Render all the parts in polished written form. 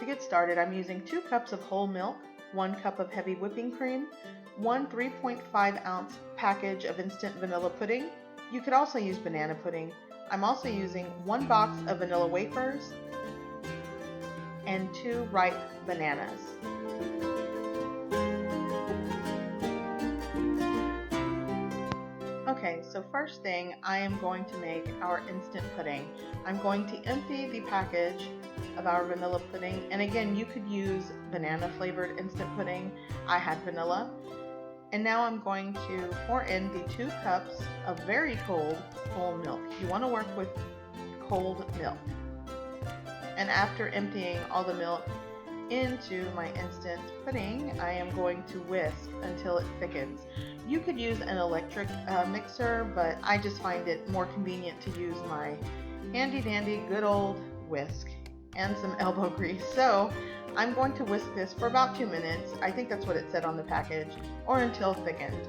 To get started, I'm using 2 cups of whole milk, 1 cup of heavy whipping cream, 1 3.5 ounce package of instant vanilla pudding. You could also use banana pudding. I'm also using 1 box of vanilla wafers and 2 ripe bananas. Okay, so first thing, I am going to make our instant pudding. I'm going to empty the package of our vanilla pudding, and again, you could use banana flavored instant pudding. I had vanilla. And now I'm going to pour in the 2 cups of very cold whole milk. You want to work with cold milk. And after emptying all the milk into my instant pudding, I am going to whisk until it thickens. You could use an electric mixer, but I just find it more convenient to use my handy dandy good old whisk and some elbow grease. So I'm going to whisk this for about 2 minutes. I think that's what it said on the package, or until thickened.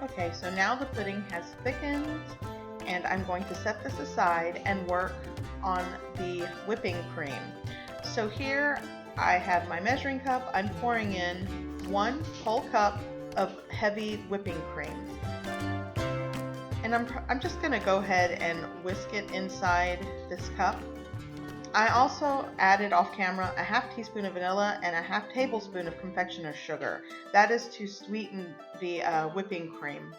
Okay, so now the pudding has thickened, and I'm going to set this aside and work on the whipping cream. So here I have my measuring cup. I'm pouring in 1 whole cup of heavy whipping cream. And I'm just gonna go ahead and whisk it inside this cup. I also added off camera a half teaspoon of vanilla and a half tablespoon of confectioner's sugar. That is to sweeten the whipping cream.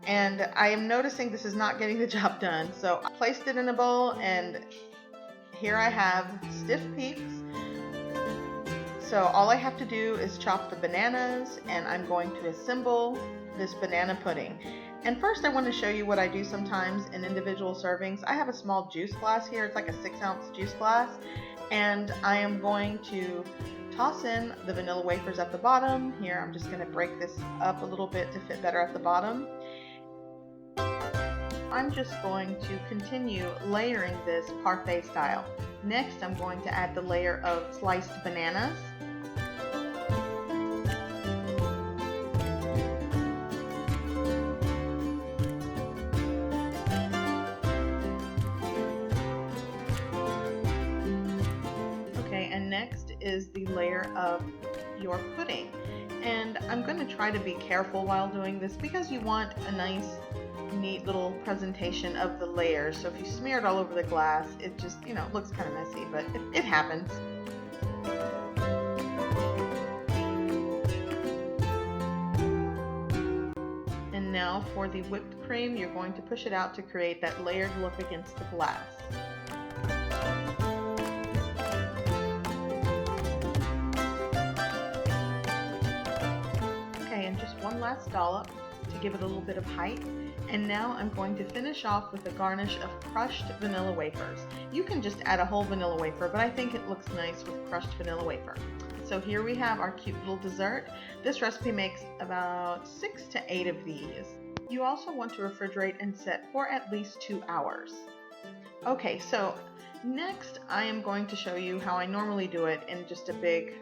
And I am noticing this is not getting the job done, so I placed it in a bowl, and here I have stiff peaks. So all I have to do is chop the bananas, and I'm going to assemble this banana pudding. And first I want to show you what I do sometimes in individual servings. I have a small juice glass here. It's like a 6-ounce juice glass. And I am going to toss in the vanilla wafers at the bottom. Here I'm just going to break this up a little bit to fit better at the bottom. I'm just going to continue layering this parfait style. Next I'm going to add the layer of sliced bananas. And next is the layer of your pudding. And I'm going to try to be careful while doing this because you want a nice, neat little presentation of the layers. So if you smear it all over the glass, it just, looks kind of messy, but it happens. And now for the whipped cream, you're going to push it out to create that layered look against the glass. And just one last dollop to give it a little bit of height. And now I'm going to finish off with a garnish of crushed vanilla wafers. You can just add a whole vanilla wafer, but I think it looks nice with crushed vanilla wafer. So here we have our cute little dessert. This recipe makes about 6 to 8 of these. You also want to refrigerate and set for at least 2 hours. Okay, so next I am going to show you how I normally do it in just a big,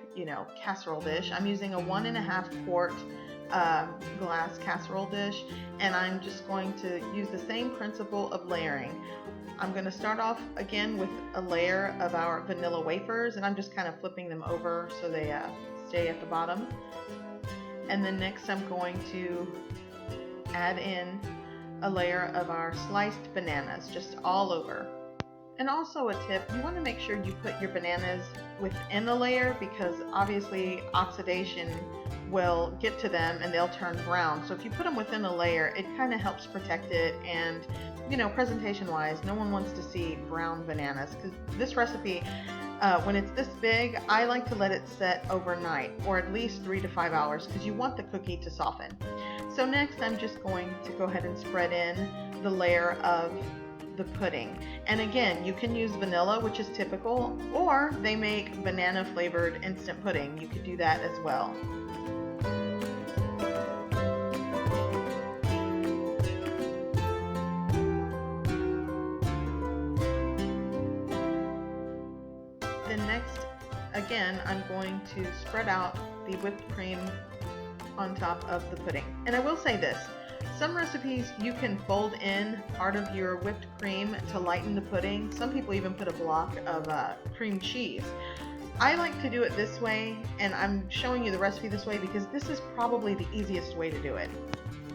casserole dish. I'm using a 1.5 quart glass casserole dish, and I'm just going to use the same principle of layering. I'm going to start off again with a layer of our vanilla wafers, and I'm just kind of flipping them over so they stay at the bottom. And then next I'm going to add in a layer of our sliced bananas just all over. And also a tip, you want to make sure you put your bananas within the layer because obviously oxidation will get to them and they'll turn brown. So if you put them within the layer, it kind of helps protect it, and presentation wise, no one wants to see brown bananas because this recipe, when it's this big, I like to let it set overnight or at least 3 to 5 hours because you want the cookie to soften. So next I'm just going to go ahead and spread in the layer of the pudding. And again, you can use vanilla, which is typical, or they make banana flavored instant pudding. You could do that as well. again, I'm going to spread out the whipped cream on top of the pudding. And I will say this, some recipes you can fold in part of your whipped cream to lighten the pudding. Some people even put a block of cream cheese. I like to do it this way, and I'm showing you the recipe this way because this is probably the easiest way to do it.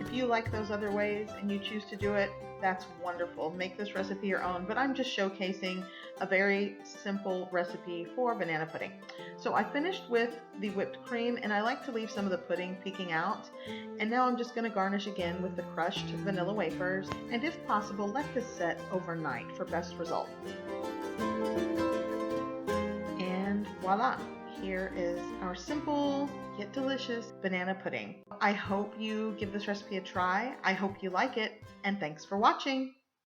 If you like those other ways and you choose to do it, that's wonderful. Make this recipe your own, but I'm just showcasing a very simple recipe for banana pudding. So I finished with the whipped cream, and I like to leave some of the pudding peeking out. And now I'm just going to garnish again with the crushed vanilla wafers, and if possible, let this set overnight for best result. And voila! Here is our simple yet delicious banana pudding. I hope you give this recipe a try. I hope you like it, and thanks for watching.